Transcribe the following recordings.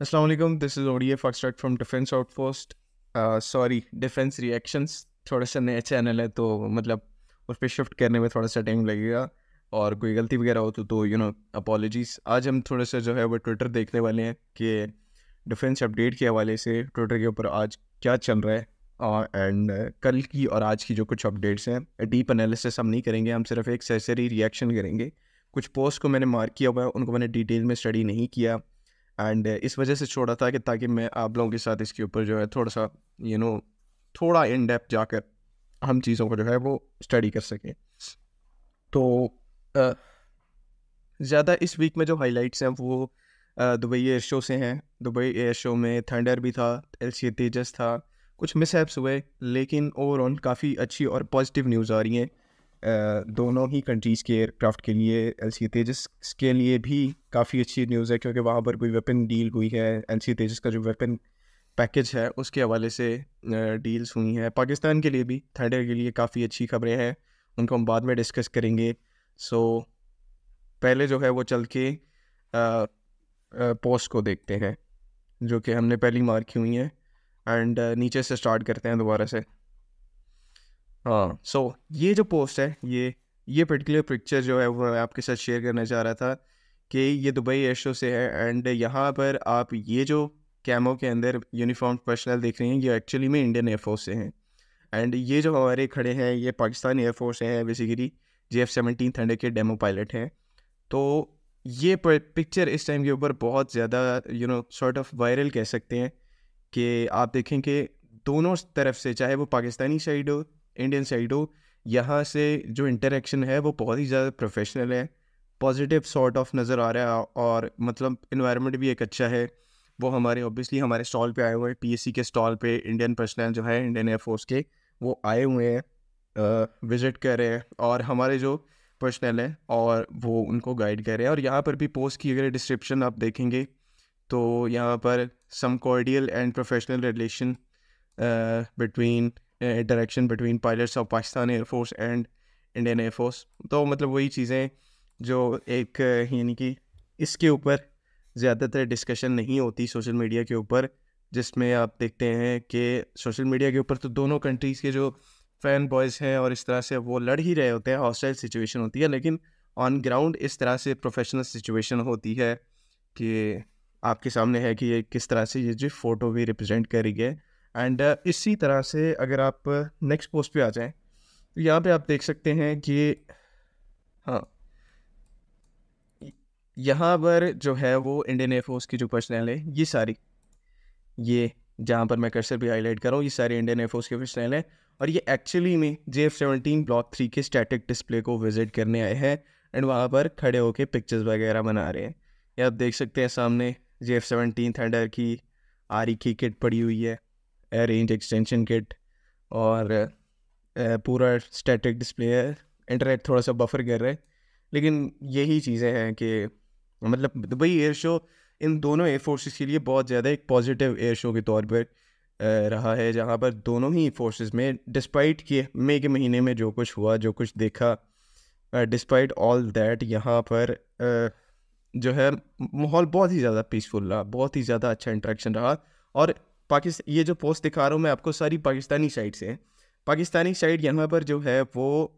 अस्सलाम वालेकुम, this is ODF extract from defence outpost. Sorry, defence reactions थोड़ा सा नया चैनल है, तो मतलब उस पर शिफ्ट करने में थोड़ा सा टाइम लगेगा और कोई गलती वगैरह हो तो अपॉलॉजीज़। आज हम थोड़ा सा जो है वो ट्विटर देखने वाले हैं कि डिफेंस अपडेट के हवाले से ट्विटर के ऊपर आज क्या चल रहा है, एंड कल की और आज की जो कुछ अपडेट्स हैं। डीप एनालिसिस हम नहीं करेंगे, हम सिर्फ एक सरसरी रिएक्शन करेंगे। कुछ पोस्ट को मैंने मार्क किया हुआ है, उनको मैंने डिटेल में स्टडी नहीं किया, एंड इस वजह से छोड़ा था कि ताकि मैं आप लोगों के साथ इसके ऊपर जो है थोड़ा सा थोड़ा इन डेप्थ जाकर हम चीज़ों को जो है वो स्टडी कर सकें। तो ज़्यादा इस वीक में जो हाइलाइट्स हैं वो दुबई एयर शो से हैं। दुबई एयर शो में थंडर भी था, एलसी तेजस था, कुछ मिसहैप्स हुए, लेकिन ओवरऑल काफ़ी अच्छी और पॉजिटिव न्यूज़ आ रही हैं दोनों ही कंट्रीज़ के एयरक्राफ्ट के लिए। एलसी तेजस के लिए भी काफ़ी अच्छी न्यूज़ है क्योंकि वहाँ पर कोई वेपन डील हुई है। एलसी तेजस का जो वेपन पैकेज है उसके हवाले से डील्स हुई हैं। पाकिस्तान के लिए भी थंडर के लिए काफ़ी अच्छी खबरें हैं, उनको हम बाद में डिस्कस करेंगे। सो पहले जो है वो चल के पोस्ट को देखते हैं जो कि हमने पहली मार्क की हुई हैं, एंड नीचे से स्टार्ट करते हैं दोबारा से। हाँ, सो ये जो पोस्ट है, ये पर्टिकुलर पिक्चर जो है वो मैं आपके साथ शेयर करना चाह रहा था कि ये दुबई एयर शो से है, एंड यहाँ पर आप ये जो कैमो के अंदर यूनिफॉर्म पर्सनल देख रहे हैं ये एक्चुअली में इंडियन एयरफोर्स से हैं, एंड ये जो हमारे खड़े हैं ये पाकिस्तान एयरफोर्स से हैं। बेसिकली JF-17 थंडर के डेमो पायलट हैं। तो ये पिक्चर इस टाइम के ऊपर बहुत ज़्यादा सॉर्ट ऑफ वायरल कह सकते हैं कि आप देखें कि दोनों तरफ से, चाहे वो पाकिस्तानी साइड हो इंडियन साइड हो, यहाँ से जो इंटरेक्शन है वो बहुत ही ज़्यादा प्रोफेशनल है, पॉजिटिव सॉर्ट ऑफ नज़र आ रहा है, और मतलब इन्वायरमेंट भी एक अच्छा है। वो हमारे ऑब्वियसली हमारे स्टॉल पे आए हुए हैं, PSC के स्टॉल पे इंडियन पर्सनल जो है इंडियन एयरफोर्स के वो आए हुए हैं, विज़िट कर रहे हैं, और हमारे जो पर्सनल है और वो उनको गाइड कर रहे हैं। और यहाँ पर भी पोस्ट की अगर डिस्क्रिप्शन आप देखेंगे तो यहाँ पर some cordial and professional relation between interaction between pilots of Pakistan air force and Indian air force. तो मतलब वही चीज़ें जो एक यानी कि इसके ऊपर ज़्यादातर डिस्कशन नहीं होती सोशल मीडिया के ऊपर, जिसमें आप देखते हैं कि सोशल मीडिया के ऊपर तो दोनों कंट्रीज़ के जो फ़ैन बॉयज़ हैं और इस तरह से वो लड़ ही रहे होते हैं, हॉस्टाइल सिचुएशन होती है, लेकिन ऑन ग्राउंड इस तरह से प्रोफेशनल सिचुएशन होती है कि आपके सामने है कि ये किस तरह से ये जो फ़ोटो भी रिप्रेजेंट करी है। एंड इसी तरह से अगर आप नेक्स्ट पोस्ट पे आ जाएं तो यहाँ पे आप देख सकते हैं कि हाँ, यहाँ पर जो है वो इंडियन एयरफोर्स की जो पर्सनल है ये सारी, ये जहाँ पर मैं कर्सर भी हाईलाइट कर रहा हूँ, ये सारे इंडियन एयरफोर्स के पर्सनल हैं, और ये एक्चुअली में JF-17 ब्लॉक 3 के स्टैटिक डिस्प्ले को विजिट करने आए हैं, एंड वहाँ पर खड़े होकर पिक्चर्स वगैरह बना रहे हैं। ये आप देख सकते हैं सामने JF-17 थंडर की RE की किट पड़ी हुई है, एयर रेंज एक्सटेंशन किट, और पूरा स्टैटिक डिस्प्ले है। इंटरनेट थोड़ा सा बफर कर रहा है, लेकिन यही चीज़ें हैं कि मतलब दुबई एयर शो इन दोनों एयर फोर्सेस के लिए बहुत ज़्यादा एक पॉजिटिव एयर शो के तौर पर रहा है, जहाँ पर दोनों ही फोर्सेस में डिस्पाइट कि मई के महीने में जो कुछ हुआ, जो कुछ देखा, डिस्पाइट ऑल दैट यहाँ पर जो है माहौल बहुत ही ज़्यादा पीसफुल रहा, बहुत ही ज़्यादा अच्छा इंटरेक्शन रहा। और पाकिस्तान, ये जो पोस्ट दिखा रहा हूँ मैं आपको सारी पाकिस्तानी साइड से है। पाकिस्तानी साइड यहाँ पर जो है वो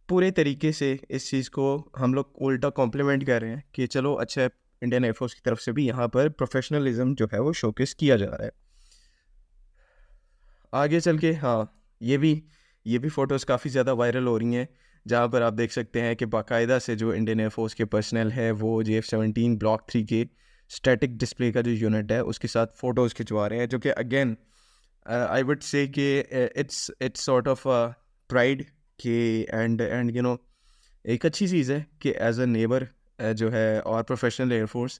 पूरे तरीके से इस चीज़ को हम लोग उल्टा कॉम्प्लीमेंट कर रहे हैं कि चलो अच्छा है, इंडियन एयरफोर्स की तरफ से भी यहाँ पर प्रोफेशनलिज्म जो है वो शोकेस किया जा रहा है। आगे चल के हाँ, ये भी फ़ोटोज़ काफ़ी ज़्यादा वायरल हो रही हैं, जहाँ पर आप देख सकते हैं कि बाकायदा से जो इंडियन एयरफोर्स के पर्सनल है वो JF-17 ब्लॉक 3 के स्टैटिक डिस्प्ले का जो यूनिट है उसके साथ फ़ोटोज़ खिंचवा रहे हैं, जो कि अगेन आई वुड से कि इट्स सॉर्ट ऑफ प्राइड कि एंड एक अच्छी चीज़ है कि एज अ नेबर जो है और प्रोफेशनल एयरफोर्स,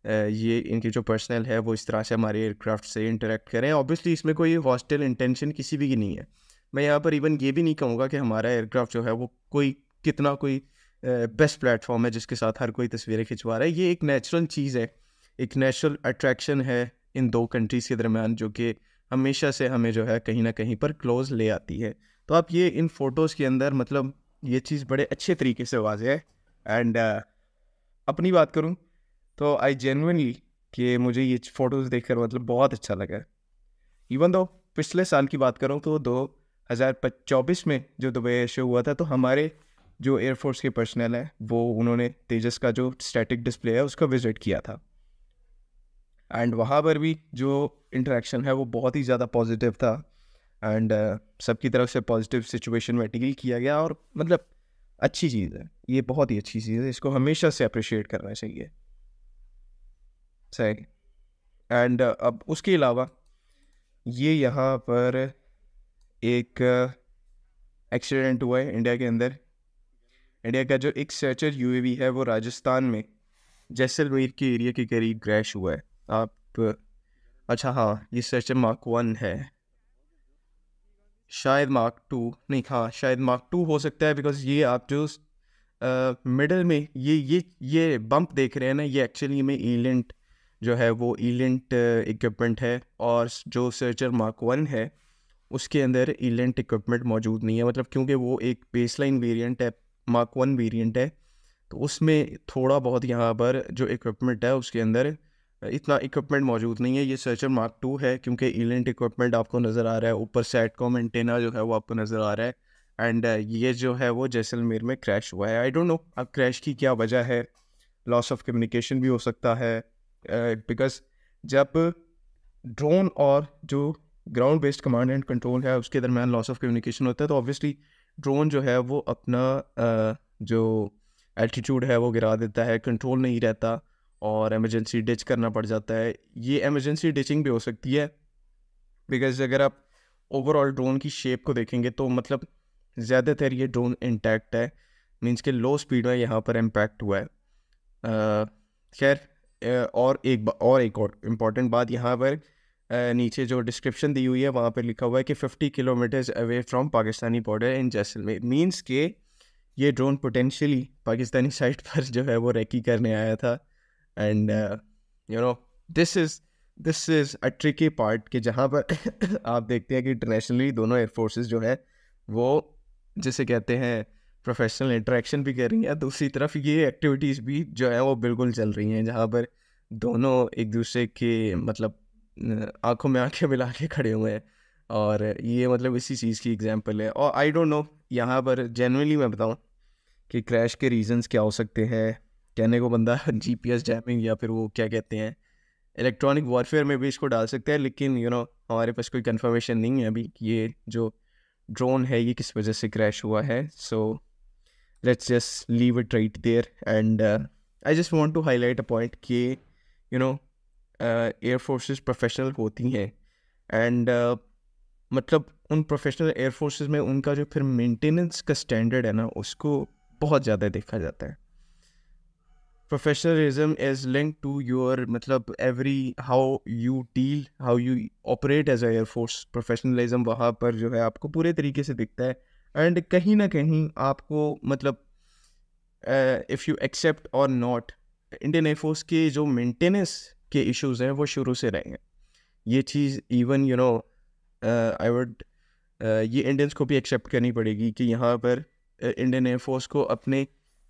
ये इनकी जो पर्सनल है वो इस तरह से हमारे एयरक्राफ्ट से इंटरेक्ट करें। ऑब्वियसली इसमें कोई हॉस्टिल इंटेंशन किसी भी की नहीं है। मैं यहाँ पर इवन ये भी नहीं कहूँगा कि हमारा एयरक्राफ्ट जो है वो कोई बेस्ट प्लेटफॉर्म है जिसके साथ हर कोई तस्वीरें खिंचवा रहा है। ये एक नेचुरल चीज़ है, एक नेचुरल अट्रैक्शन है इन दो कंट्रीज़ के दरमियान, जो कि हमेशा से हमें जो है कहीं ना कहीं पर क्लोज ले आती है। तो आप ये इन फ़ोटोज़ के अंदर मतलब ये चीज़ बड़े अच्छे तरीके से वाज़ेह है। एंड अपनी बात करूं तो आई जेन्युइनली कि मुझे ये फ़ोटोज़ देखकर मतलब बहुत अच्छा लगा। इवन दो पिछले साल की बात करूँ तो 2024 में जो दुबई एयर शो हुआ था, तो हमारे जो एयरफोर्स के पर्सनल है वो उन्होंने तेजस का जो स्टैटिक डिस्प्ले है उसका विज़िट किया था। एंड वहाँ पर भी जो इंटरेक्शन है वो बहुत ही ज़्यादा पॉजिटिव था। एंड सबकी तरफ से पॉजिटिव सिचुएशन में डील किया गया, और मतलब अच्छी चीज़ है, ये बहुत ही अच्छी चीज़ है, इसको हमेशा से अप्रिशिएट करना चाहिए। सही। एंड अब उसके अलावा ये यहाँ पर एक एक्सीडेंट हुआ है इंडिया के अंदर। इंडिया का जो एक सर्चर यूएवी है वो राजस्थान में जैसलमेर के एरिया के करीब क्रैश हुआ है। आप अच्छा हाँ, ये सर्चर मार्क 1 है, शायद मार्क 2 नहीं, हाँ शायद मार्क 2 हो सकता है, बिकॉज ये आप जो मिडल में ये बम्प देख रहे हैं ना, ये एक्चुअली में ईलेंट जो है वो ईलेंट इक्विपमेंट है, और जो सर्चर मार्क 1 है उसके अंदर ईलेंट इक्विपमेंट मौजूद नहीं है, मतलब क्योंकि वो एक बेसलाइन वेरिएंट है, मार्क 1 वेरिएंट है, तो उसमें थोड़ा बहुत यहाँ पर जो इक्विपमेंट है उसके अंदर इतना इक्विपमेंट मौजूद नहीं है। ये सर्चर मार्क 2 है, क्योंकि ईलेंट इक्विपमेंट आपको नज़र आ रहा है, ऊपर सैटकॉम एंटेना जो है वो आपको नज़र आ रहा है। एंड ये जो है वो जैसलमेर में क्रैश हुआ है। आई डोंट नो अब क्रैश की क्या वजह है, लॉस ऑफ कम्युनिकेशन भी हो सकता है, बिकॉज जब ड्रोन और जो ground based command and control है उसके दरमियान लॉस ऑफ कम्युनिकेशन होता है, तो ऑब्वियसली ड्रोन जो है वो अपना जो एल्टीट्यूड है वो गिरा देता है, कंट्रोल नहीं रहता और एमरजेंसी डिच करना पड़ जाता है। ये एमरजेंसी डिचिंग भी हो सकती है, बिकॉज अगर आप ओवरऑल ड्रोन की शेप को देखेंगे तो मतलब ज़्यादातर ये ड्रोन इंटैक्ट है, मीन्स के लो स्पीड में यहाँ पर इम्पैक्ट हुआ है। खैर, और एक और इम्पॉर्टेंट बात यहाँ पर नीचे जो डिस्क्रिप्शन दी हुई है वहाँ पर लिखा हुआ है कि 50 kilometres away from Pakistani border in Jaisalmer, means के ये ड्रोन पोटेंशियली पाकिस्तानी साइड पर जो है वो रेकी करने आया था। And you know this is a tricky part कि जहाँ पर आप देखते हैं कि इंटरनेशनली दोनों एयरफोर्सेस जो है वो जिसे कहते हैं प्रोफेशनल इंटरेक्शन भी कर रही हैं, दूसरी तरफ ये एक्टिविटीज़ भी जो है वो बिल्कुल चल रही हैं, जहाँ पर दोनों एक दूसरे के मतलब आंखों में आंखें मिला के खड़े हुए हैं। और ये मतलब इसी चीज़ की एग्जांपल है। और आई डोंट नो यहाँ पर जेन्युइनली मैं बताऊँ कि क्रैश के रीजंस क्या हो सकते हैं। कहने को बंदा जीपीएस जैमिंग या फिर वो क्या कहते हैं इलेक्ट्रॉनिक वॉरफेयर में भी इसको डाल सकते हैं, लेकिन हमारे पास कोई कंफर्मेशन नहीं है अभी कि ये जो ड्रोन है ये किस वजह से क्रैश हुआ है। So let's just leave it right there. And I just want to highlight a point कि एयर फोर्सेस प्रोफेशनल होती हैं, एंड मतलब उन प्रोफेशनल एयर फोर्सेस में उनका जो फिर मेंटेनेंस का स्टैंडर्ड है ना उसको बहुत ज़्यादा देखा जाता है। Professionalism is link to your मतलब every how you operate as a air force. Professionalism वहाँ पर जो है आपको पूरे तरीके से दिखता है, एंड कहीं ना कहीं आपको मतलब इफ़ यू एक्सेप्ट और नॉट, इंडियन एयरफोर्स के जो मेंटेनेंस के इश्यूज हैं वो शुरू से रहे हैं। ये चीज़ इवन आई वुड ये इंडियंस को भी एक्सेप्ट करनी पड़ेगी कि यहाँ पर इंडियन एयरफोर्स को अपने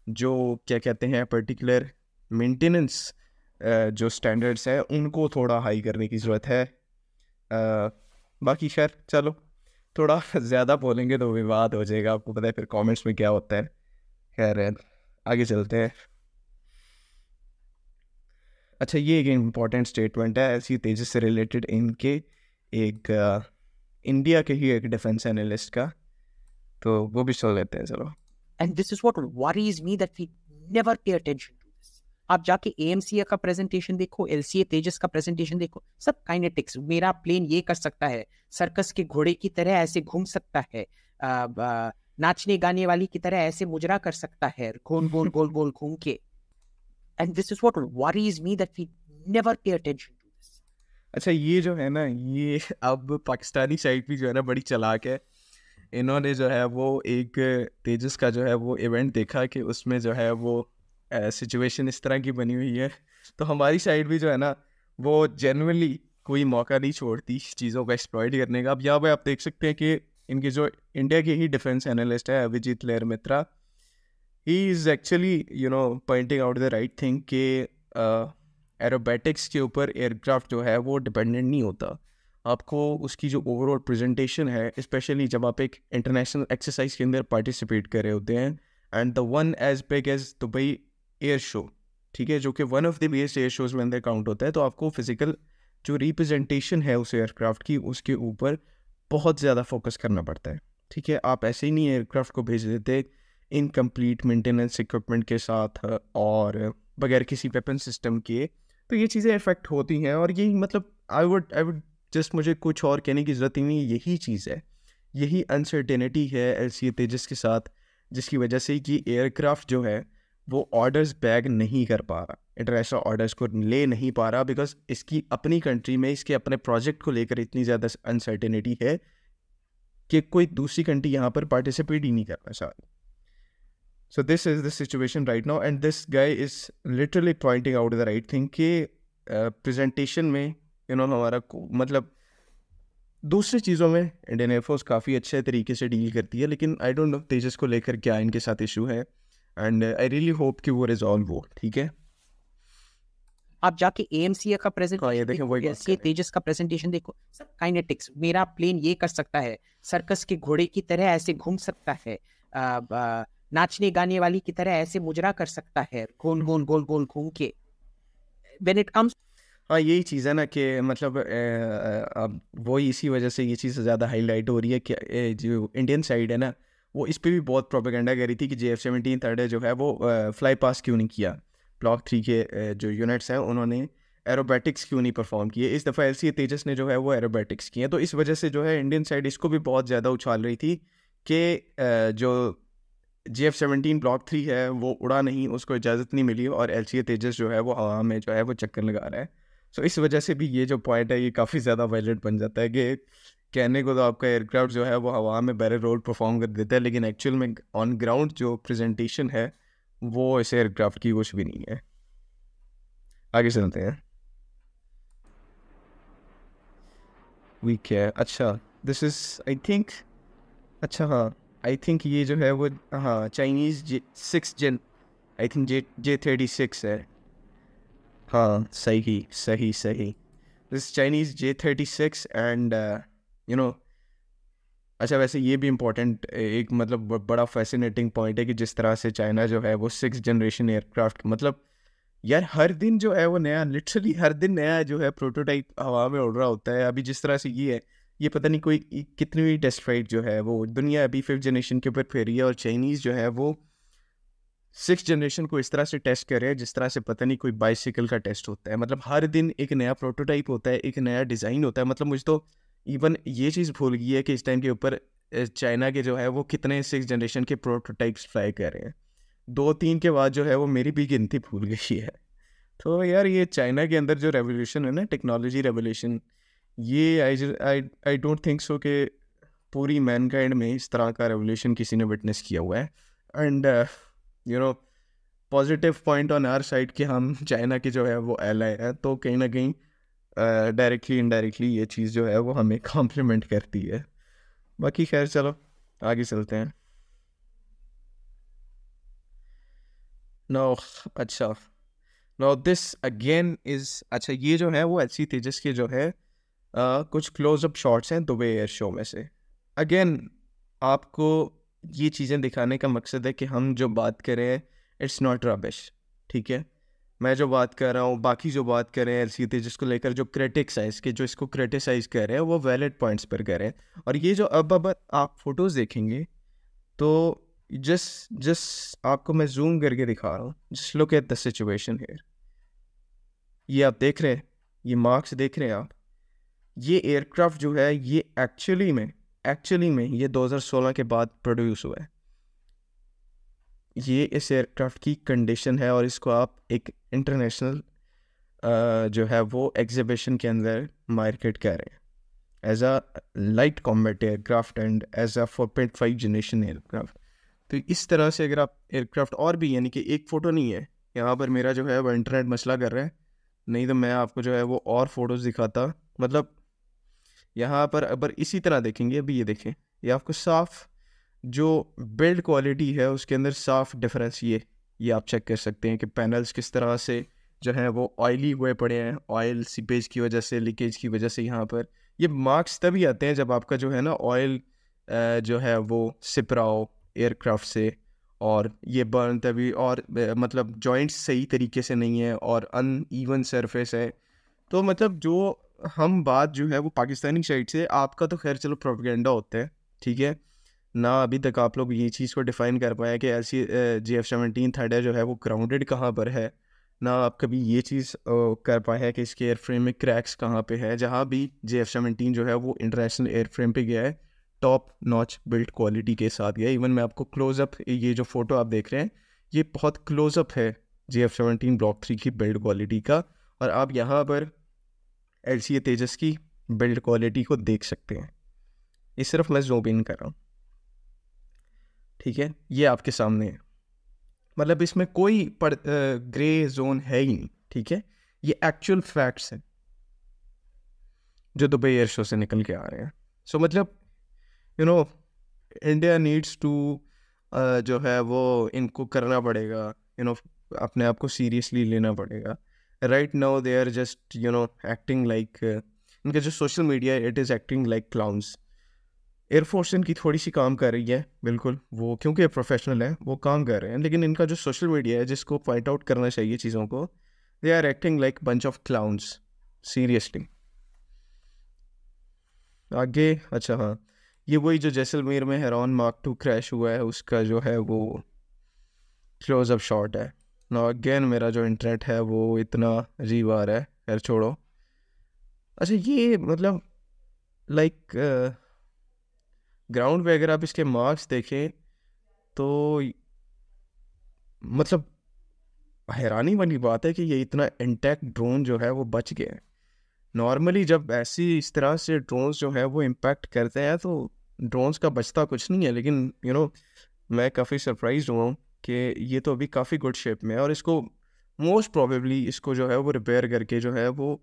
जो क्या कहते हैं पर्टिकुलर मेंटेनेंस जो स्टैंडर्ड्स हैं उनको थोड़ा हाई करने की ज़रूरत है। बाकी खैर चलो, थोड़ा ज़्यादा बोलेंगे तो विवाद हो जाएगा, आपको पता है फिर कमेंट्स में क्या होता है। खैर आगे चलते हैं। अच्छा, ये एक इम्पॉर्टेंट स्टेटमेंट है ऐसी तेजस से रिलेटेड इनके एक इंडिया के ही एक डिफेंस एनालिस्ट का, तो वो भी सुन लेते हैं चलो। And this is what worries me that we never pay attention to this. आप जाके AMCA का प्रेजेंटेशन देखो, LCA तेजस का प्रेजेंटेशन देखो, सब काइनेटिक्स। मेरा प्लेन ये कर सकता है, सर्कस के घोड़े की तरह ऐसे घूम सकता है, नाचने गाने वाली की तरह ऐसे मुजरा कर सकता है, गोल गोल गोल गोल घूम के। And this is what worries me that we never pay attention to this. अच्छा, ये जो है ना, ये अब पाकिस्तानी साइड भी जो है ना बड़ी चालाक है। इन्होंने जो है वो एक तेजस का जो है वो इवेंट देखा कि उसमें जो है वो सिचुएशन इस तरह की बनी हुई है, तो हमारी साइड भी जो है ना वो जेन्युइनली कोई मौका नहीं छोड़ती चीज़ों का एक्सप्लॉइट करने का। अब यहाँ पे आप देख सकते हैं कि इनके जो इंडिया के ही डिफेंस एनालिस्ट है Abhijit Iyer Mitra, he is actually pointing out the right thing कि एरोबैटिक्स के ऊपर एयरक्राफ्ट जो है वो डिपेंडेंट नहीं होता। आपको उसकी जो ओवरऑल प्रेजेंटेशन है, स्पेशली जब आप एक इंटरनेशनल एक्सरसाइज के अंदर पार्टिसिपेट कर रहे होते हैं, and the one as big as Dubai air show, ठीक है, जो कि one of the biggest air shows में अंदर काउंट होता है, तो आपको फिजिकल जो रिप्रेजेंटेशन है उस एयरक्राफ्ट की, उसके ऊपर बहुत ज़्यादा फोकस करना पड़ता है। ठीक है, आप ऐसे ही नहीं एयरक्राफ्ट को भेज देते इनकम्प्लीट मेंटेनेंस इक्विपमेंट के साथ और बगैर किसी वेपन सिस्टम के। तो ये चीज़ें इफेक्ट होती हैं, और यही मतलब आई वुड जस्ट, मुझे कुछ और कहने की ज़रूरत ही नहीं, यही चीज़ है, यही अनसर्टेनिटी है LCA तेजस के साथ, जिसकी वजह से कि एयरक्राफ्ट जो है वो ऑर्डर्स बैग नहीं कर पा रहा, इंटरनेशनल ऑर्डर्स को ले नहीं पा रहा, बिकॉज इसकी अपनी कंट्री में इसके अपने प्रोजेक्ट को लेकर इतनी ज़्यादा अनसर्टेनिटी है कि कोई दूसरी कंट्री यहाँ पर पार्टिसिपेट ही नहीं करना चाह रही। So this is the situation right now, and this guy is literally pointing out the right thing कि प्रेजेंटेशन में हमारा मतलब दूसरी चीज़ों में इंडियन एयरफोर्स काफ़ी अच्छे तरीके से डील करती है, लेकिन आई डोंट नो तेजस को लेकर क्या इनके साथ इशू है, एंड आई रियली होप कि वो रिजॉल्व हो। ठीक है, आप जाके AMCA का हाँ ये देखें, वही LCA तेजस का प्रेजेंटेशन देखो, सब काइनेटिक्स, मेरा प्लेन ये कर सकता है, सर्कस के घोड़े की तरह ऐसे घूम सकता है, नाचने गाने वाली की तरह ऐसे मुजरा कर सकता है, गोल गोल गोल गोल घूम के। When it comes, हाँ यही चीज़ है ना कि मतलब अब वही इसी वजह से ये चीज़ ज़्यादा हाईलाइट हो रही है कि जो इंडियन साइड है ना, वो इस पे भी बहुत प्रोपेगेंडा कर रही थी कि JF-17 थर्ड जो है वो फ्लाई पास क्यों नहीं किया, ब्लॉक 3 के जो यूनिट्स हैं उन्होंने एरोबैटिक्स क्यों नहीं परफॉर्म किए। इस दफ़ा LCA तेजस ने जो है वो एरोबैटिक्स किए, तो इस वजह से जो है इंडियन साइड इसको भी बहुत ज़्यादा उछाल रही थी कि जो JF-17 ब्लॉक 3 है वो उड़ा नहीं, उसको इजाज़त नहीं मिली, और LCA तेजस जो है वो हवा में जो है वो चक्कर लगा रहा है। सो इस वजह से भी ये जो पॉइंट है ये काफ़ी ज़्यादा वायलेंट बन जाता है कि कहने को तो आपका एयरक्राफ्ट जो है वो हवा में बैरल रोल परफॉर्म कर देता है, लेकिन एक्चुअल में ऑन ग्राउंड जो प्रेजेंटेशन है वो इस एयरक्राफ्ट की कुछ भी नहीं है। आगे चलते हैं। वीक है, अच्छा दिस इज़ आई थिंक, अच्छा हाँ आई थिंक ये जो है वो हाँ Chinese 6 gen, I think J36 है। हाँ सही सही सही, दिस चाइनीज़ J36 एंड अच्छा वैसे ये भी इम्पोर्टेंट एक मतलब बड़ा फैसिनेटिंग पॉइंट है कि जिस तरह से चाइना जो है वो 6th जनरेशन एयरक्राफ्ट, मतलब यार हर दिन जो है वो नया, लिटरली हर दिन नया जो है प्रोटोटाइप हवा में उड़ रहा होता है। अभी जिस तरह से ये है, ये पता नहीं कोई कितनी टेस्ट फ्लाइट जो है वो दुनिया अभी 5th जनरेशन के ऊपर फेरी है, और चाइनीज़ जो है वो 6th जनरेशन को इस तरह से टेस्ट कर रहे हैं जिस तरह से पता नहीं कोई बाइसिकल का टेस्ट होता है। मतलब हर दिन एक नया प्रोटोटाइप होता है, एक नया डिज़ाइन होता है। मतलब मुझे तो इवन ये चीज़ भूल गई है कि इस टाइम के ऊपर चाइना के जो है वो कितने 6th जनरेशन के प्रोटोटाइप्स फ्लाई कर रहे हैं। 2-3 के बाद जो है वो मेरी भी गिनती भूल गई है। तो यार ये चाइना के अंदर जो रेवोल्यूशन है ना, टेक्नोलॉजी रेवोल्यूशन, ये आई डोंट थिंक सो कि पूरी मैनकाइंड में इस तरह का रेवोल्यूशन किसी ने विटनेस किया हुआ है। And positive point on our side कि हम चाइना की जो है वो एलाई है, तो कहीं ना कहीं डायरेक्टली इनडायरेक्टली ये चीज़ जो है वो हमें कॉम्प्लीमेंट करती है। बाकी खैर चलो आगे चलते हैं। नो अच्छा, नो दिस अगेन इज़, अच्छा ये जो है वो LCA तेजस के जो है कुछ क्लोजअप शॉट्स हैं दुबई एयर शो में से। अगेन आपको ये चीज़ें दिखाने का मकसद है कि हम जो बात कर रहे हैं इट्स नॉट रबिश। ठीक है, मैं जो बात कर रहा हूँ, बाकी जो बात कर रहे हैं LCA तेजस को लेकर, जो क्रिटिक्स हैं इसके, जो इसको क्रिटिसाइज़ कर रहे हैं, वो वैलिड पॉइंट्स पर कर रहे हैं। और ये जो अब आप फोटोज़ देखेंगे तो जस्ट आपको मैं जूम करके दिखा रहा हूँ, just look at the situation here. ये आप देख रहे हैं, ये मार्क्स देख रहे हैं आप, ये एयरक्राफ्ट जो है ये एक्चुअली में ये 2016 के बाद प्रोड्यूस हुआ है। ये इस एयरक्राफ्ट की कंडीशन है, और इसको आप एक इंटरनेशनल जो है वो एग्जीबिशन के अंदर मार्केट कर रहे हैं as a light combat aircraft and as a 4.5 generation aircraft. तो इस तरह से अगर आप एयरक्राफ्ट, और भी यानी कि एक फ़ोटो नहीं है यहाँ पर, मेरा जो है वो इंटरनेट मसला कर रहा है, नहीं तो मैं आपको जो है वो और फोटोज़ दिखाता। मतलब यहाँ पर अगर इसी तरह देखेंगे, अभी ये देखें, ये आपको साफ जो बिल्ड क्वालिटी है उसके अंदर साफ डिफरेंस ये आप चेक कर सकते हैं कि पैनल्स किस तरह से जो है वो ऑयली हुए पड़े हैं, ऑयल सीपेज की वजह से, लीकेज की वजह से। यहाँ पर ये मार्क्स तभी आते हैं जब आपका जो है ना ऑयल जो है वो सिप रहा हो एयरक्राफ्ट से, और ये बर्न तभी, और मतलब जॉइंट्स सही तरीके से नहीं है और अनइवन सरफेस है। तो मतलब जो हम बात जो है वो पाकिस्तानी साइड से, आपका तो खैर चलो प्रोपेगेंडा होता है, ठीक है ना, अभी तक आप लोग ये चीज़ को डिफाइन कर पाए कि ऐसी GF-17 थंडर जो है वो ग्राउंडेड कहाँ पर है, ना आप कभी ये चीज़ कर पाए हैं कि इसके एयरफ्रेम में क्रैक्स कहाँ पे है। जहाँ भी GF-17 जो है वो इंटरनेशनल एयरफ्रेम पे गया है, टॉप नॉच बिल्ड क्वालिटी के साथ गया। इवन मैं आपको क्लोज़अप, ये जो फ़ोटो आप देख रहे हैं ये बहुत क्लोज़अप है GF-17 ब्लॉक 3 की बिल्ड क्वालिटी का, और आप यहाँ पर LCA तेजस की बिल्ड क्वालिटी को देख सकते हैं। ये सिर्फ मैं ज़ूम इन कर रहा हूँ, ठीक है, ये आपके सामने है। मतलब इसमें कोई ग्रे जोन है ही नहीं, ठीक है, ये एक्चुअल फैक्ट्स हैं जो दुबई एयर शो से निकल के आ रहे हैं। सो मतलब इंडिया नीड्स टू जो है वो इनको करना पड़ेगा, अपने आप को सीरियसली लेना पड़ेगा। Right now they are just acting like, इनका जो सोशल मीडिया है it is acting like clowns. Air force इनकी थोड़ी सी काम कर रही है, बिल्कुल, वो क्योंकि प्रोफेशनल है वो काम कर रहे हैं, लेकिन इनका जो सोशल मीडिया है जिसको पॉइंट आउट करना चाहिए चीज़ों को, they are acting like bunch of clowns, seriously. आगे, अच्छा हाँ, ये वही जो जैसलमेर में हेरॉन मार्क 2 क्रैश हुआ है उसका जो है वो क्लोजअप शॉट है ना। अगेन मेरा जो इंटरनेट है वो इतना अजीब आ रहा है, खैर छोड़ो। अच्छा, ये मतलब लाइक ग्राउंड पे अगर आप इसके मार्क्स देखें तो मतलब हैरानी वाली बात है कि ये इतना इंटैक्ट ड्रोन जो है वो बच गया है। नॉर्मली जब ऐसी इस तरह से ड्रोन्स जो है वो इम्पैक्ट करते हैं तो ड्रोन्स का बचता कुछ नहीं है, लेकिन मैं काफ़ी सरप्राइज हुआ हूँ कि ये तो अभी काफ़ी गुड शेप में है, और इसको मोस्ट प्रोबेबली इसको जो है वो रिपेयर करके जो है वो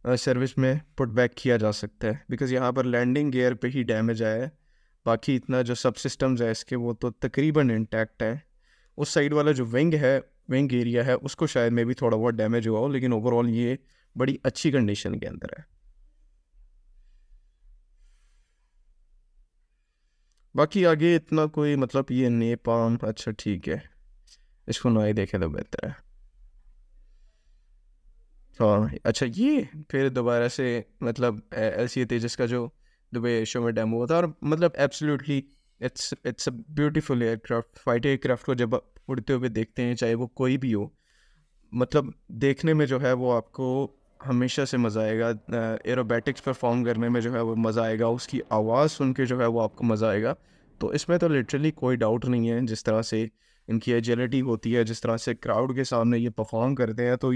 सर्विस में पुट बैक किया जा सकता है, बिकॉज़ यहाँ पर लैंडिंग गियर पे ही डैमेज आया है। बाकी इतना जो सब सिस्टम्स है इसके वो तो तकरीबन इंटैक्ट है। उस साइड वाला जो विंग है, विंग एरिया है, उसको शायद में भी थोड़ा बहुत डैमेज हुआ हो, लेकिन ओवरऑल ये बड़ी अच्छी कंडीशन के अंदर है। बाकी आगे इतना कोई मतलब ये नेपाम, अच्छा ठीक है, इसको ना ही देखे तो बेहतर है। हाँ अच्छा, ये फिर दोबारा से मतलब LCA तेजस का जो दुबई शो में डेमो होता है, और मतलब absolutely it's a beautiful aircraft. Fighter aircraft को जब आप उड़ते हुए देखते हैं, चाहे वो कोई भी हो, मतलब देखने में जो है वो आपको हमेशा से मज़ा आएगा। एरोबैटिक्स परफॉर्म करने में जो है वो मज़ा आएगा, उसकी आवाज़ सुन के जो है वो आपको मज़ा आएगा। तो इसमें तो लिटरली कोई डाउट नहीं है, जिस तरह से इनकी एजिलिटी होती है, जिस तरह से क्राउड के सामने ये परफॉर्म करते हैं, तो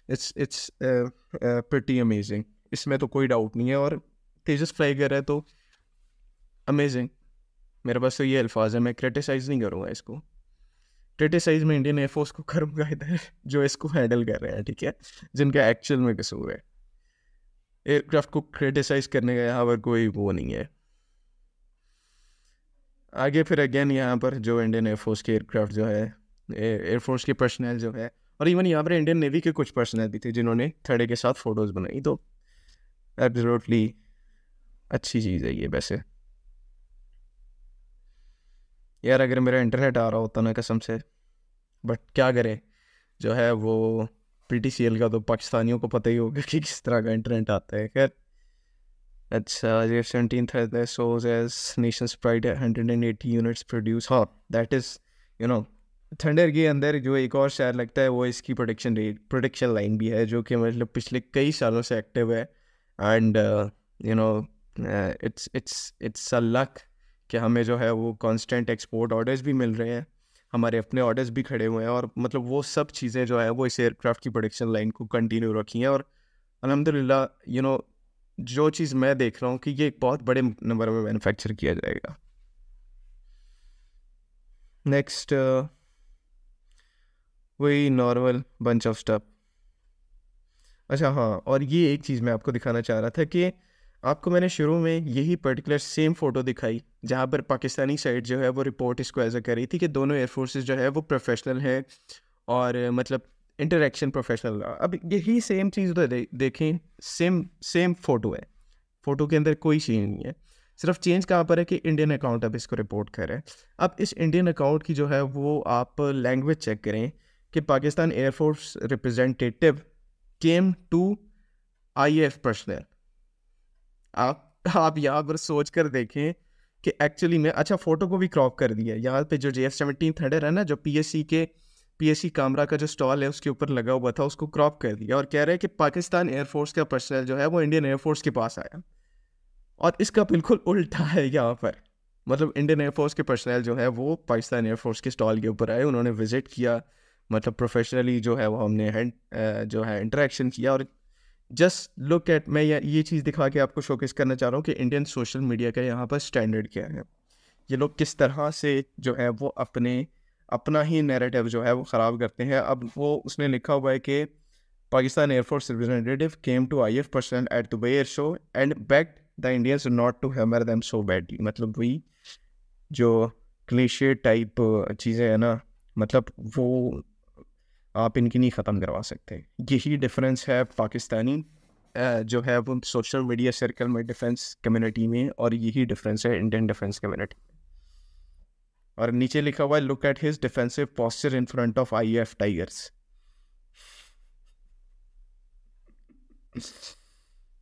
इट्स प्रिटी अमेजिंग, इसमें तो कोई डाउट नहीं है। और तेजस फ्लाई कर रहा है तो अमेजिंग, मेरे पास तो ये अल्फाज है, मैं क्रिटिसाइज़ नहीं करूँगा इसको। क्रिटिसाइज में इंडियन एयरफोर्स को करूँगा इधर जो इसको हैंडल कर रहे हैं, ठीक है, जिनका एक्चुअल में कसूर है। एयरक्राफ्ट को क्रिटिसाइज करने का यहाँ पर कोई वो नहीं है। आगे फिर अगेन यहाँ पर जो इंडियन एयरफोर्स के एयरक्राफ्ट जो है, एयरफोर्स के पर्सनल जो है, और इवन यहाँ पर इंडियन नेवी के कुछ पर्सनल भी थे जिन्होंने थड़े के साथ फ़ोटोज़ बनाई, तो एब्सोल्युटली अच्छी चीज़ है ये। वैसे यार अगर मेरा इंटरनेट आ रहा होता ना कसम से, बट क्या करे, जो है वो PTCL का तो पाकिस्तानियों को पता ही होगा कि किस तरह का इंटरनेट आता है। खैर अच्छा, GF-17 था shows as nation's pride 180 units produce. हाँ दैट इज़ थंडर के अंदर जो एक और शायर लगता है वो इसकी प्रोडक्शन लाइन भी है, जो कि मतलब पिछले कई सालों से एक्टिव है। एंड इट्स अ लक कि हमें जो है वो कांस्टेंट एक्सपोर्ट ऑर्डर्स भी मिल रहे हैं, हमारे अपने ऑर्डर्स भी खड़े हुए हैं, और मतलब वो सब चीज़ें जो है वो इस एयरक्राफ्ट की प्रोडक्शन लाइन को कंटिन्यू रखी हैं। और अल्हम्दुलिल्लाह जो चीज़ मैं देख रहा हूँ कि ये एक बहुत बड़े नंबर में मैन्युफैक्चर किया जाएगा। नेक्स्ट वही नॉर्मल बंच ऑफ स्टफ। अच्छा हाँ, और ये एक चीज़ मैं आपको दिखाना चाह रहा था कि आपको मैंने शुरू में यही पर्टिकुलर सेम फ़ोटो दिखाई जहाँ पर पाकिस्तानी साइड जो है वो रिपोर्ट इसको ऐसा कर रही थी कि दोनों एयरफोर्सेस जो है वो प्रोफेशनल है, और मतलब इंटरेक्शन प्रोफेशनल। अब यही सेम चीज़ उधर देखें, सेम फ़ोटो है, फ़ोटो के अंदर कोई चेंज नहीं है, सिर्फ चेंज कहाँ पर है कि इंडियन अकाउंट अब इसको रिपोर्ट कर रहा है। अब इस इंडियन अकाउंट की जो है वो आप लैंग्वेज चेक करें कि Pakistan air force representative came to IAF personnel. आप यहाँ पर सोच कर देखें कि एक्चुअली में, अच्छा फ़ोटो को भी क्रॉप कर दिया, यहाँ पे जो JF-17 थंडर है ना, जो PSC कामरा का जो स्टॉल है उसके ऊपर लगा हुआ था, उसको क्रॉप कर दिया और कह रहे हैं कि पाकिस्तान एयरफोर्स का पर्सनल जो है वो इंडियन एयरफोर्स के पास आया। और इसका बिल्कुल उल्टा है यहाँ पर, मतलब इंडियन एयरफोर्स के पर्सनल जो है वो पाकिस्तान एयरफोर्स के स्टॉल के ऊपर आए, उन्होंने विज़िट किया, मतलब प्रोफेशनली जो है वो हमने जो है इंटरेक्शन किया। और जस्ट लुक एट, मैं ये चीज़ दिखा के आपको शोकेस करना चाह रहा हूँ कि इंडियन सोशल मीडिया का यहाँ पर स्टैंडर्ड क्या है, ये लोग किस तरह से जो है वो अपना ही नैरेटिव जो है वो ख़राब करते हैं। अब वो उसने लिखा हुआ है कि Pakistan air force representative came to IAF person at Dubai air show and begged the Indians not to hammer them so badly. मतलब वही जो क्लीशे टाइप चीज़ें हैं ना, मतलब वो आप इनकी नहीं ख़त्म करवा सकते। यही डिफरेंस है पाकिस्तानी जो है वो सोशल मीडिया सर्कल में डिफेंस कम्युनिटी में, और यही डिफरेंस है इंडियन डिफेंस कम्युनिटी। और नीचे लिखा हुआ है look at his defensive posture in front of IAF tigers.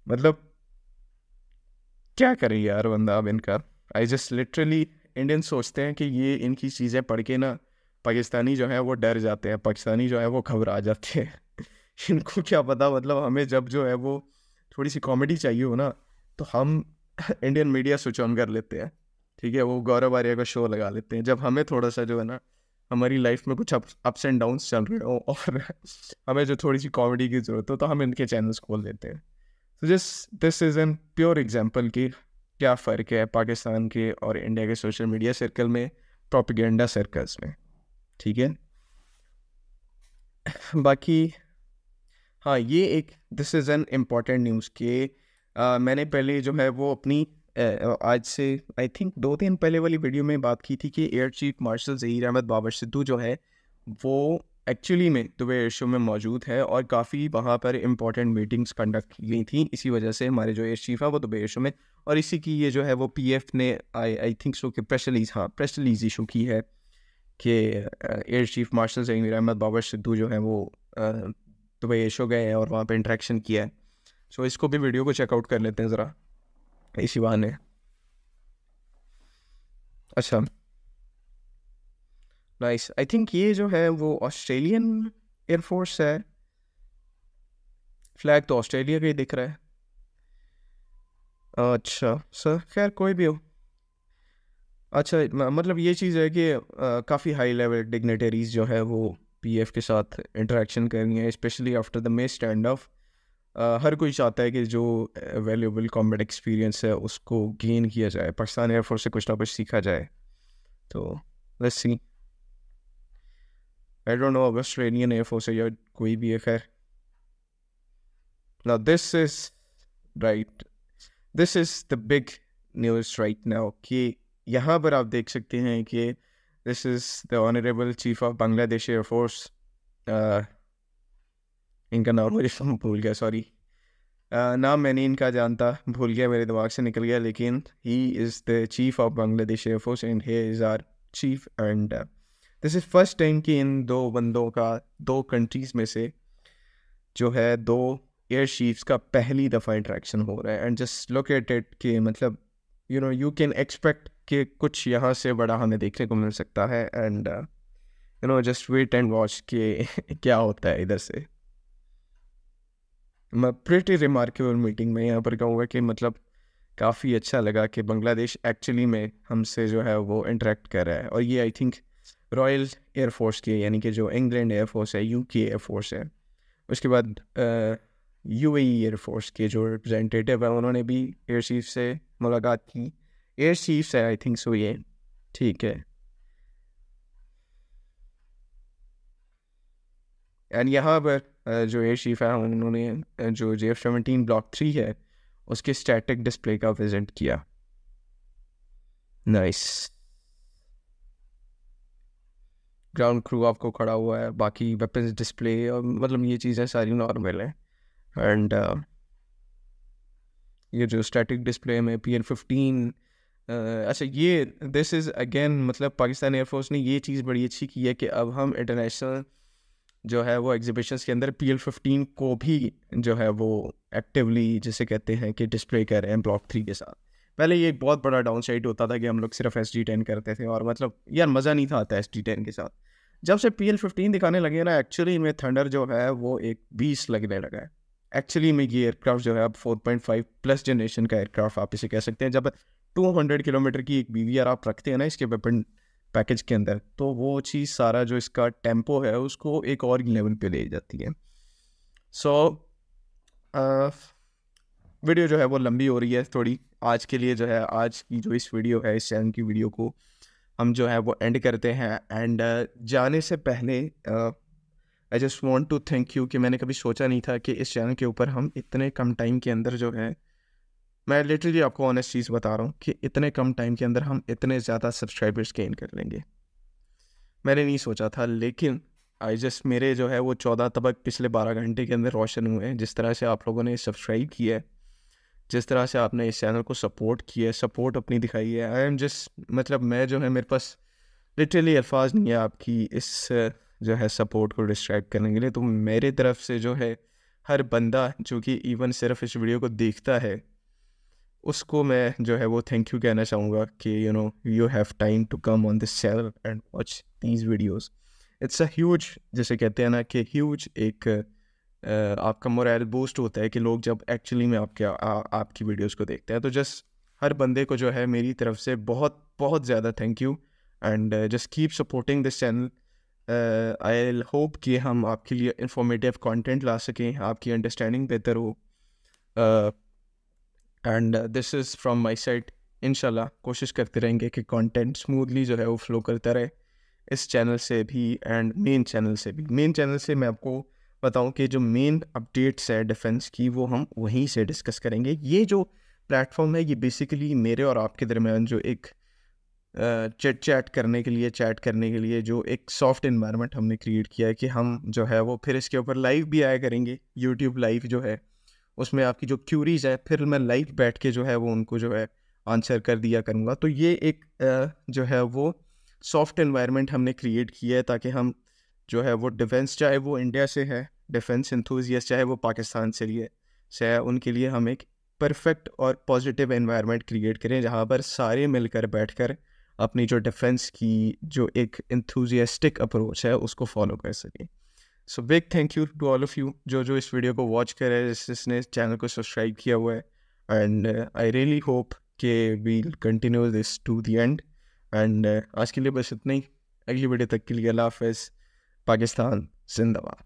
मतलब क्या करें यार बंदा अब इनका। आई जस्ट लिटरली, इंडियन सोचते हैं कि ये इनकी चीज़ें पढ़ के ना पाकिस्तानी जो है वो डर जाते हैं, पाकिस्तानी जो है वो घबरा जाते हैं। इनको क्या पता, मतलब हमें जब जो है वो थोड़ी सी कॉमेडी चाहिए हो ना, तो हम इंडियन मीडिया स्विच ऑन कर लेते हैं, ठीक है, वो गौरव आर्या का शो लगा लेते हैं। जब हमें थोड़ा सा जो है ना, हमारी लाइफ में कुछ अप्स एंड डाउन्स चल रहे हो और हमें जो थोड़ी सी कॉमेडी की ज़रूरत हो, तो हम इनके चैनल्स खोल लेते हैं। तो this is an pure example कि क्या फ़र्क है पाकिस्तान के और इंडिया के सोशल मीडिया सर्कल में, प्रोपेगेंडा सर्कल्स में, ठीक है। बाकी हाँ, ये एक this is an important news कि मैंने पहले जो है वो अपनी आज से आई थिंक 2 दिन पहले वाली वीडियो में बात की थी कि air chief marshal Zaheer Ahmed Babar Sidhu जो है वो एक्चुअली में दुबई एयर शो में मौजूद है, और काफ़ी वहाँ पर इम्पॉर्टेंट मीटिंग्स कंडक्ट की गई थी। इसी वजह से हमारे जो एयर चीफ है वो दुबई एयर शो में, और इसी की ये जो है वो PF ने आई थिंक सो कि प्रेस रिलीज़ इशू की है कि air chief marshal Zaheer Ahmed Babar Sidhu जो है वो दुबई एयर शो गए हैं और वहाँ पे इंटरेक्शन किया है। सो इसको भी वीडियो को चेकआउट कर लेते हैं ज़रा इसी बहाने। अच्छा, नाइस। आई थिंक ये जो है वो ऑस्ट्रेलियन एयरफोर्स है, फ्लैग तो ऑस्ट्रेलिया का ही दिख रहा है। अच्छा सर, खैर कोई भी हो। अच्छा, मतलब ये चीज़ है कि काफ़ी हाई लेवल डिग्नेटरीज जो है वो PF के साथ इंटरेक्शन करनी है, specially after the May stand off. हर कोई चाहता है कि जो वैल्यूएबल कॉम्बैट एक्सपीरियंस है उसको गेन किया जाए, पाकिस्तान एयरफोर्स से कुछ ना कुछ सीखा जाए। तो let's see, I don't know अब ऑस्ट्रेलियन एयरफोर्स है या कोई भी है, खैर। Now this is right, this is the big news right now कि यहाँ पर आप देख सकते हैं कि this is the honourable chief of Bangladesh air force. इनका नाम मुझे भूल गया, सॉरी, नाम मैंने इनका जानता, भूल गया, मेरे दिमाग से निकल गया, लेकिन he is the chief of Bangladesh air force and he is our chief. And this is first time कि इन दो बंदों का, दो कंट्रीज़ में से जो है दो एयर चीफ्स का पहली दफ़ा इंटरेक्शन हो रहा है। And just look at it कि मतलब यू कैन एक्सपेक्ट कि कुछ यहाँ से बड़ा हमें देखने को मिल सकता है। And just wait and watch कि क्या होता है इधर से। मैं प्रिटी रिमार्केबल मीटिंग में यहाँ पर कहूँगा कि मतलब काफ़ी अच्छा लगा कि बांग्लादेश एक्चुअली में हमसे जो है वो इंटरेक्ट कर रहा है। और ये आई थिंक रॉयल एयरफोर्स के, यानी कि जो इंग्लैंड एयरफोर्स है, UK एयरफोर्स है, उसके बाद UAE एयरफोर्स के जो रिप्रेजेंटेटिव है उन्होंने भी एयर चीफ से मुलाकात की। एयर चीफ से आई थिंक सो ये ठीक है। एंड यहाँ पर जो एयर चीफ है उन्होंने जो JF-17 Block 3 है उसके स्टैटिक डिस्प्ले का विजिट किया। नाइस। ग्राउंड क्रू आपको खड़ा हुआ है, बाकी वेपन्स डिस्प्ले, और मतलब ये चीज़ें सारी नॉर्मल हैं। एंड ये जो स्टैटिक डिस्प्ले में PL-15, अच्छा ये दिस इज़ अगेन, मतलब पाकिस्तान एयरफोर्स ने ये चीज़ बड़ी अच्छी की है कि अब हम इंटरनेशनल जो है वो एग्जीबिशंस के अंदर PL-15 को भी जो है वो एक्टिवली जिसे कहते हैं कि डिस्प्ले कर रहे हैं ब्लॉक 3 के साथ। पहले ये एक बहुत बड़ा डाउन साइड होता था कि हम लोग सिर्फ SD10 करते थे, और मतलब यार मज़ा नहीं था आता SD10 के साथ। जब से PL-15 दिखाने लगे ना, एक्चुअली में थंडर जो है वो एक बीस लगने लगा है। एक्चुअली में ये एयरक्राफ्ट जो है अब 4.5 प्लस जनरेशन का एयरक्राफ्ट आप इसे कह सकते हैं। जब 200 किलोमीटर की एक BVR आप रखते हैं ना इसके वेपन पैकेज के अंदर, तो वो चीज़ सारा जो इसका टेम्पो है उसको एक और लेवल पे ले जाती है। सो वीडियो जो है वो लंबी हो रही है थोड़ी आज के लिए। जो है आज की जो इस वीडियो है, इस चैनल की वीडियो को हम जो है वो एंड करते हैं। एंड जाने से पहले I just want to thank you कि मैंने कभी सोचा नहीं था कि इस चैनल के ऊपर हम इतने कम टाइम के अंदर जो है, मैं लिटरली आपको ऑनेस्ट चीज़ बता रहा हूँ कि इतने कम टाइम के अंदर हम इतने ज़्यादा सब्सक्राइबर्स गेन कर लेंगे। मैंने नहीं सोचा था, लेकिन आई जस्ट मेरे जो है वो 14 तबक पिछले 12 घंटे के अंदर रोशन हुए हैं। जिस तरह से आप लोगों ने सब्सक्राइब किया है, जिस तरह से आपने इस चैनल को सपोर्ट किया है, सपोर्ट अपनी दिखाई है, आई एम जस्ट, मतलब मैं जो है मेरे पास लिटरली अल्फाज नहीं है आपकी इस जो है सपोर्ट को डिस्क्राइब करने के लिए। तो मेरे तरफ से जो है हर बंदा जो कि इवन सिर्फ इस वीडियो को देखता है, उसको मैं जो है वो थैंक यू कहना चाहूँगा कि you have time to come on this channel and watch these videos. It's a huge, जैसे कहते हैं ना कि ह्यूज एक आपका मोरल बूस्ट होता है कि लोग जब एक्चुअली में आपकी वीडियोस को देखते हैं। तो जस्ट हर बंदे को जो है मेरी तरफ से बहुत बहुत ज़्यादा thank you, and just keep supporting this channel. I hope कि हम आपके लिए इंफॉर्मेटिव कंटेंट ला सकें, आपकी अंडरस्टैंडिंग बेहतर हो, and this is from my side. इंशाल्लाह कोशिश करते रहेंगे कि कंटेंट स्मूथली जो है वो फ्लो करता रहे इस चैनल से भी एंड मेन चैनल से भी। मेन चैनल से मैं आपको बताऊं कि जो मेन अपडेट्स है डिफेंस की वो हम वहीं से डिस्कस करेंगे। ये जो प्लेटफॉर्म है ये बेसिकली मेरे और आपके दरमियान जो एक चैट करने के लिए जो एक सॉफ्ट इन्वायरमेंट हमने क्रिएट किया है कि हम जो है वो फिर इसके ऊपर लाइव भी आया करेंगे। यूट्यूब लाइव जो है उसमें आपकी जो क्यूरीज है फिर मैं लाइव बैठ के जो है वो उनको जो है आंसर कर दिया करूँगा। तो ये एक जो है वो सॉफ्ट एनवायरनमेंट हमने क्रिएट किया है ताकि हम जो है वो डिफेंस, चाहे वो इंडिया से है डिफेंस एंथुसियास्ट, चाहे वो पाकिस्तान से है, उनके लिए हम एक परफेक्ट और पॉजिटिव एनवायरनमेंट क्रिएट करें जहाँ पर सारे मिलकर बैठकर अपनी जो डिफेंस की जो एक एंथुसियास्टिक अप्रोच है उसको फॉलो कर सकें। So big thank you to all of you जो इस वीडियो को वॉच कर रहे हैं, जिसने चैनल को सब्सक्राइब किया हुआ है। एंड आई रियली होप कि we'll continue this to the end. And आज के लिए बस इतना ही। अगली वीडियो तक के लिए अल्लाह हाफ़िज़। पाकिस्तान जिंदाबाद।